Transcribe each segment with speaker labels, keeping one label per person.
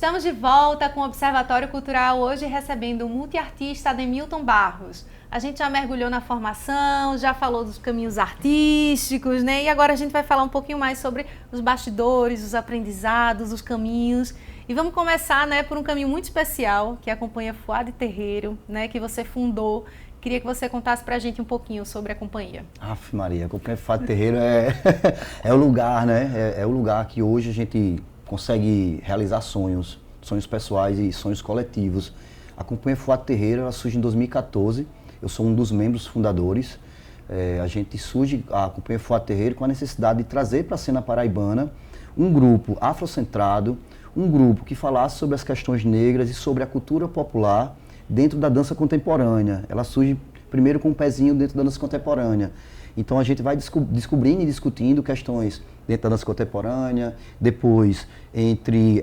Speaker 1: Estamos de volta com o Observatório Cultural, hoje recebendo o multiartista Ademilton Barros. A gente já mergulhou na formação, já falou dos caminhos artísticos, né? E agora a gente vai falar um pouquinho mais sobre os bastidores, os aprendizados, os caminhos. E vamos começar, né, por um caminho muito especial, que é a Companhia Fuade Terreiro, né, que você fundou. Queria que você contasse pra gente um pouquinho sobre a companhia.
Speaker 2: Aff, Maria, a Companhia Fuade Terreiro é o lugar, né? É o lugar que hoje a gente consegue realizar sonhos pessoais e sonhos coletivos. A Companhia Fuade Terreiro, ela surge em 2014, eu sou um dos membros fundadores. A Companhia Fuade Terreiro com a necessidade de trazer para a cena paraibana um grupo afrocentrado, um grupo que falasse sobre as questões negras e sobre a cultura popular dentro da dança contemporânea. Ela surge primeiro com um pezinho dentro da dança contemporânea. Então a gente vai descobrindo e discutindo questões dentro da dança contemporânea, depois entre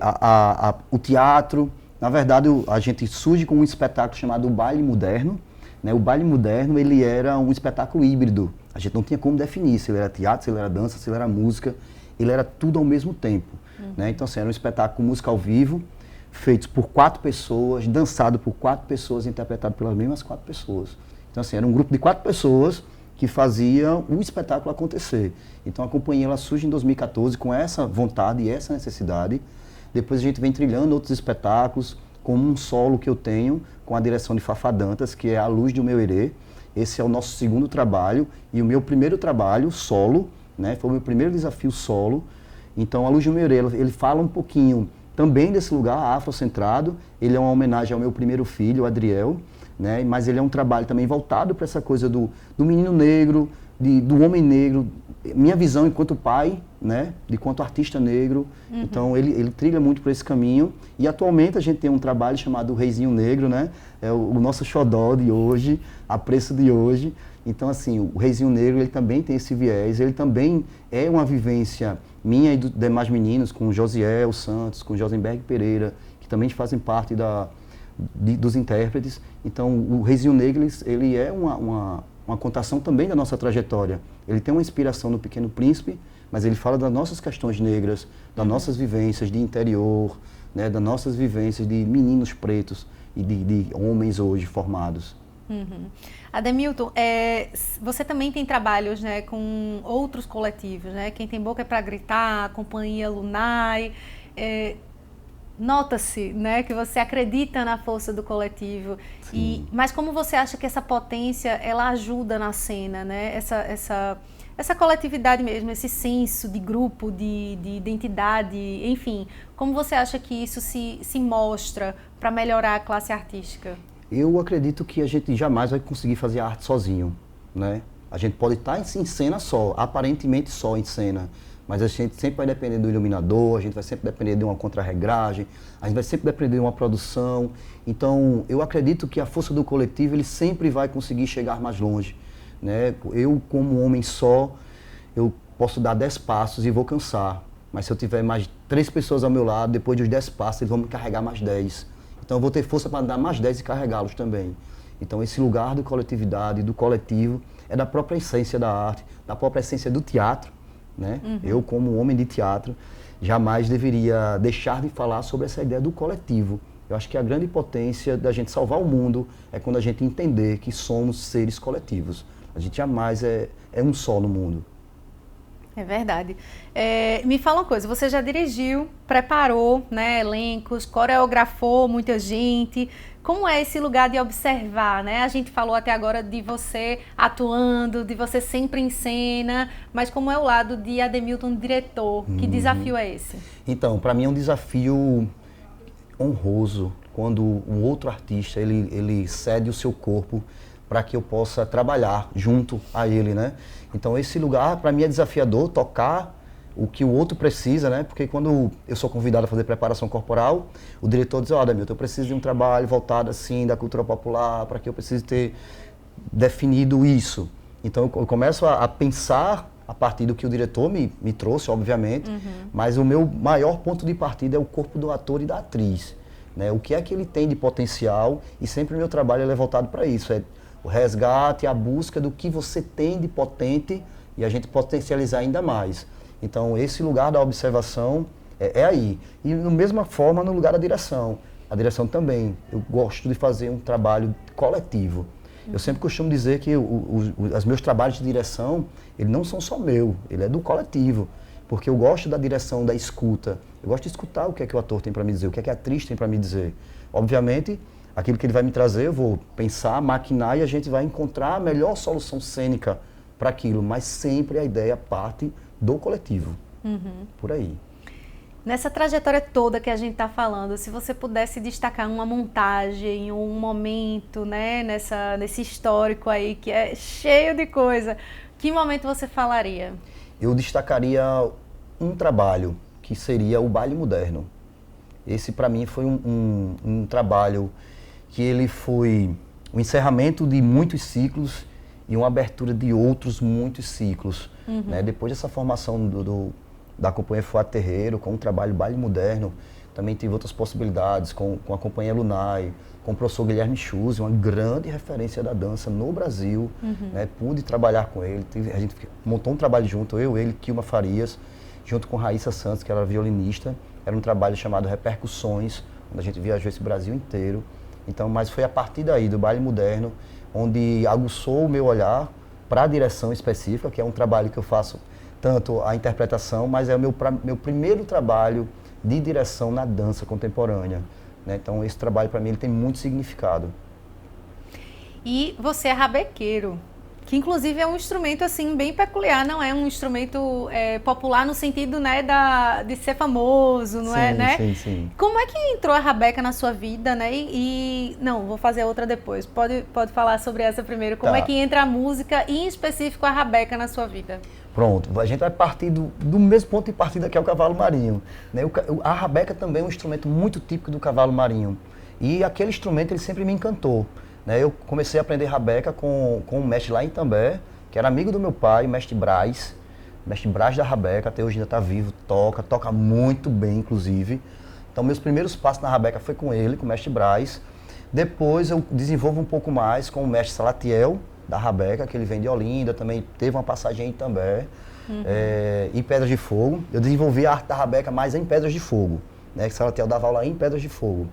Speaker 2: o teatro. Na verdade, a gente surge com um espetáculo chamado Baile Moderno, né? O Baile Moderno, ele era um espetáculo híbrido. A gente não tinha como definir se ele era teatro, se ele era dança, se ele era música. Ele era tudo ao mesmo tempo. Né? Então, assim, era um espetáculo com música ao vivo, feito por 4 pessoas, dançado por 4 pessoas, interpretado pelas mesmas 4 pessoas. Então, assim, era um grupo de 4 pessoas que faziam o espetáculo acontecer. Então, a companhia ela surge em 2014 com essa vontade e essa necessidade. Depois a gente vem trilhando outros espetáculos, como um solo que eu tenho com a direção de Fafá Dantas, que é A Luz do Meu Herê. Esse é o nosso segundo trabalho e o meu primeiro trabalho solo, né? Foi o meu primeiro desafio solo. Então, A Luz do Meu Herê, ele fala um pouquinho também desse lugar afrocentrado. Ele é uma homenagem ao meu primeiro filho, o Adriel, né? Mas ele é um trabalho também voltado para essa coisa do menino negro, do homem negro, minha visão enquanto pai, né? Enquanto artista negro. Uhum. Então ele trilha muito por esse caminho. E atualmente a gente tem um trabalho chamado Reizinho Negro, né? É o nosso xodó de hoje, a preço de hoje. Então, assim, o Reizinho Negro, ele também tem esse viés, ele também é uma vivência minha e dos demais meninos, com o Josiel Santos, com o Josenberg Pereira, que também fazem parte dos intérpretes. Então, o Reizinho Negro, ele é uma contação também da nossa trajetória. Ele tem uma inspiração no Pequeno Príncipe, mas ele fala das nossas questões negras, das nossas vivências de interior, né, das nossas vivências de meninos pretos e de homens hoje formados.
Speaker 1: Uhum. Ademilton, você também tem trabalhos, né, com outros coletivos, né? Quem Tem Boca é para Gritar, a Companhia Lunai. Nota-se, né, que você acredita na força do coletivo. Mas como você acha que essa potência ela ajuda na cena, né? Essa coletividade mesmo, esse senso de grupo, de identidade, enfim. Como você acha que isso se mostra para melhorar a classe artística?
Speaker 2: Eu acredito que a gente jamais vai conseguir fazer arte sozinho, né? A gente pode estar em cena só, aparentemente só em cena, mas a gente sempre vai depender do iluminador, a gente vai sempre depender de uma contrarregragem, a gente vai sempre depender de uma produção. Então, eu acredito que a força do coletivo, ele sempre vai conseguir chegar mais longe, né? Eu, como homem só, eu posso dar 10 passos e vou cansar, mas se eu tiver mais 3 pessoas ao meu lado, depois dos 10 passos, eles vão me carregar mais 10. Então eu vou ter força para dar mais 10 e carregá-los também. Então esse lugar de coletividade, do coletivo, é da própria essência da arte, da própria essência do teatro, né? Uhum. Eu, como homem de teatro, jamais deveria deixar de falar sobre essa ideia do coletivo. Eu acho que a grande potência da gente salvar o mundo é quando a gente entender que somos seres coletivos. A gente jamais é um só no mundo.
Speaker 1: É verdade. Me fala uma coisa, você já dirigiu, preparou, né, elencos, coreografou muita gente. Como é esse lugar de observar, né? A gente falou até agora de você atuando, de você sempre em cena, mas como é o lado de Ademilton, diretor? Que desafio é esse?
Speaker 2: Então, para mim é um desafio honroso quando um outro artista, ele cede o seu corpo para que eu possa trabalhar junto a ele, né? Então esse lugar para mim é desafiador, tocar o que o outro precisa, né? Porque quando eu sou convidado a fazer preparação corporal, o diretor diz: olha, Ademilton, eu preciso de um trabalho voltado assim da cultura popular, para que eu precise ter definido isso. Então eu começo a pensar a partir do que o diretor me trouxe, obviamente, mas o meu maior ponto de partida é o corpo do ator e da atriz, né? O que é que ele tem de potencial, e sempre o meu trabalho é voltado para isso, é o resgate, a busca do que você tem de potente e a gente potencializar ainda mais. Então, esse lugar da observação É aí. E da mesma forma no lugar da direção. A direção também. Eu gosto de fazer um trabalho coletivo. Eu sempre costumo dizer que os meus trabalhos de direção, eles não são só meu, ele é do coletivo. Porque eu gosto da direção, da escuta. Eu gosto de escutar o que é que o ator tem para me dizer, o que é que a atriz tem para me dizer. Obviamente, aquilo que ele vai me trazer, eu vou pensar, maquinar e a gente vai encontrar a melhor solução cênica para aquilo. Mas sempre a ideia parte do coletivo. Por aí.
Speaker 1: Nessa trajetória toda que a gente está falando, se você pudesse destacar uma montagem, um momento, né, nesse histórico aí que é cheio de coisa, que momento você falaria?
Speaker 2: Eu destacaria um trabalho, que seria o Baile Moderno. Esse, para mim, foi um trabalho que ele foi o encerramento de muitos ciclos e uma abertura de outros muitos ciclos. Né? Depois dessa formação da Companhia Fuá Terreiro, com o trabalho Baile Moderno, também tive outras possibilidades com a Companhia Lunai, com o professor Guilherme Chuse, uma grande referência da dança no Brasil. Né? Pude trabalhar com ele, a gente montou um trabalho junto, eu, ele, Kilma Farias, junto com Raíssa Santos, que era violinista. Era um trabalho chamado Repercussões, onde a gente viajou esse Brasil inteiro. Então, mas foi a partir daí, do Baile Moderno, onde aguçou o meu olhar para a direção específica, que é um trabalho que eu faço tanto a interpretação, mas é o meu primeiro trabalho de direção na dança contemporânea. Né? Então, esse trabalho, para mim, ele tem muito significado.
Speaker 1: E você é rabequeiro, que inclusive é um instrumento assim bem peculiar, não é um instrumento popular no sentido, né, de ser famoso, não é, né?
Speaker 2: Sim.
Speaker 1: Como é que entrou a rabeca na sua vida, né? Não, vou fazer outra depois. Pode falar sobre essa primeiro. Como é que entra a música e em específico a rabeca na sua vida?
Speaker 2: Pronto, a gente vai partir do mesmo ponto de partida que é o cavalo marinho. Né? A rabeca também é um instrumento muito típico do cavalo marinho. E aquele instrumento ele sempre me encantou. Né? Eu comecei a aprender rabeca com um mestre lá em Itambé, que era amigo do meu pai, mestre Braz da rabeca, até hoje ainda está vivo, toca muito bem, inclusive. Então, meus primeiros passos na rabeca foi com ele, com o mestre Braz. Depois eu desenvolvo um pouco mais com o mestre Salatiel, da rabeca, que ele vem de Olinda, também teve uma passagem em Itambé, em Pedras de Fogo. Eu desenvolvi a arte da rabeca mais em Pedras de Fogo, né? Que Salatiel dava aula em Pedras de Fogo.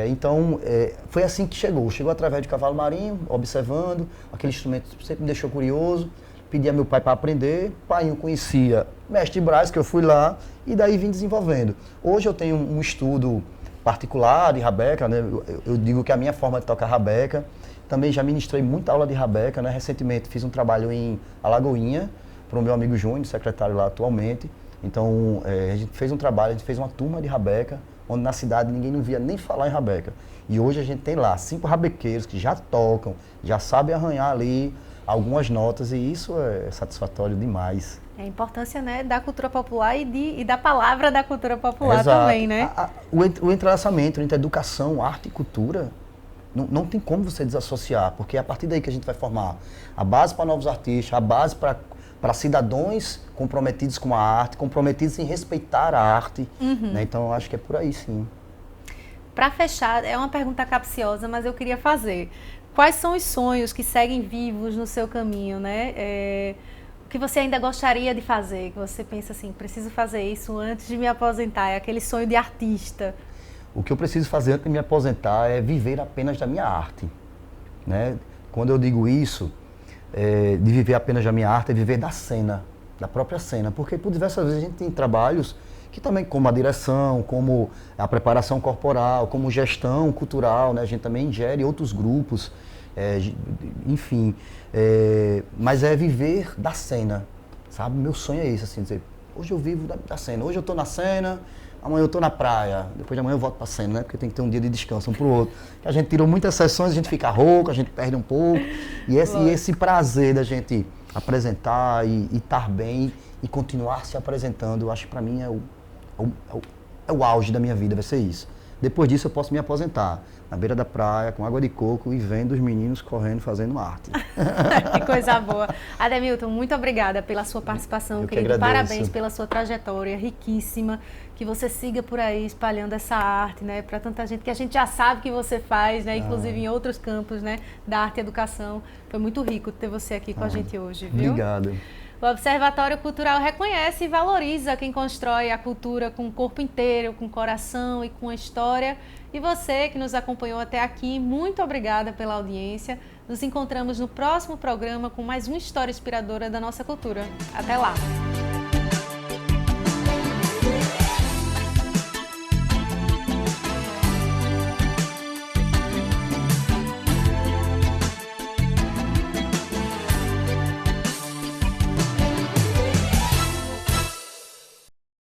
Speaker 2: Então, foi assim que chegou através de cavalo marinho, observando, aquele instrumento sempre me deixou curioso, pedi a meu pai para aprender, pai eu conhecia mestre Braz, que eu fui lá, e daí vim desenvolvendo. Hoje eu tenho um estudo particular de rabeca, né? Eu digo que a minha forma de tocar rabeca, também já ministrei muita aula de rabeca, né? Recentemente fiz um trabalho em Alagoinha, para o meu amigo Júnior, secretário lá atualmente. Então, a gente fez um trabalho, a gente fez uma turma de rabeca, onde na cidade ninguém não via nem falar em rabeca. E hoje a gente tem lá 5 rabequeiros que já tocam, já sabem arranhar ali algumas notas e isso é satisfatório demais.
Speaker 1: É a importância, né, da cultura popular e da palavra da cultura popular.
Speaker 2: Exato.
Speaker 1: Também, né?
Speaker 2: O entrelaçamento entre educação, arte e cultura, não tem como você desassociar, porque é a partir daí que a gente vai formar a base para novos artistas, a base para cidadãos comprometidos com a arte, comprometidos em respeitar a arte. Né? Então, eu acho que é por aí, sim.
Speaker 1: Para fechar, é uma pergunta capciosa, mas eu queria fazer. Quais são os sonhos que seguem vivos no seu caminho, né? O que você ainda gostaria de fazer? Que você pensa assim, preciso fazer isso antes de me aposentar. É aquele sonho de artista.
Speaker 2: O que eu preciso fazer antes de me aposentar é viver apenas da minha arte. Né? Quando eu digo isso, de viver apenas da minha arte, é viver da cena, da própria cena. Porque por diversas vezes a gente tem trabalhos que também, como a direção, como a preparação corporal, como gestão cultural, né? A gente também ingere outros grupos, enfim. Mas é viver da cena, sabe? Meu sonho é esse, assim, dizer, hoje eu vivo da cena, hoje eu estou na cena, amanhã eu estou na praia, depois de amanhã eu volto para a cena, né? Porque tem que ter um dia de descanso um para o outro. A gente tirou muitas sessões, a gente fica rouco, a gente perde um pouco. E esse prazer da gente apresentar e estar bem e continuar se apresentando, eu acho que para mim é o auge da minha vida, vai ser isso. Depois disso eu posso me aposentar na beira da praia, com água de coco e vendo os meninos correndo, fazendo arte.
Speaker 1: Que coisa boa. Ademilton, muito obrigada pela sua participação, querido. Parabéns pela sua trajetória riquíssima. Que você siga por aí espalhando essa arte, né, para tanta gente que a gente já sabe que você faz, né, inclusive em outros campos, né, da arte e educação. Foi muito rico ter você aqui com a gente hoje, viu?
Speaker 2: Obrigado.
Speaker 1: O Observatório Cultural reconhece e valoriza quem constrói a cultura com o corpo inteiro, com o coração e com a história. E você que nos acompanhou até aqui, muito obrigada pela audiência. Nos encontramos no próximo programa com mais uma história inspiradora da nossa cultura. Até lá!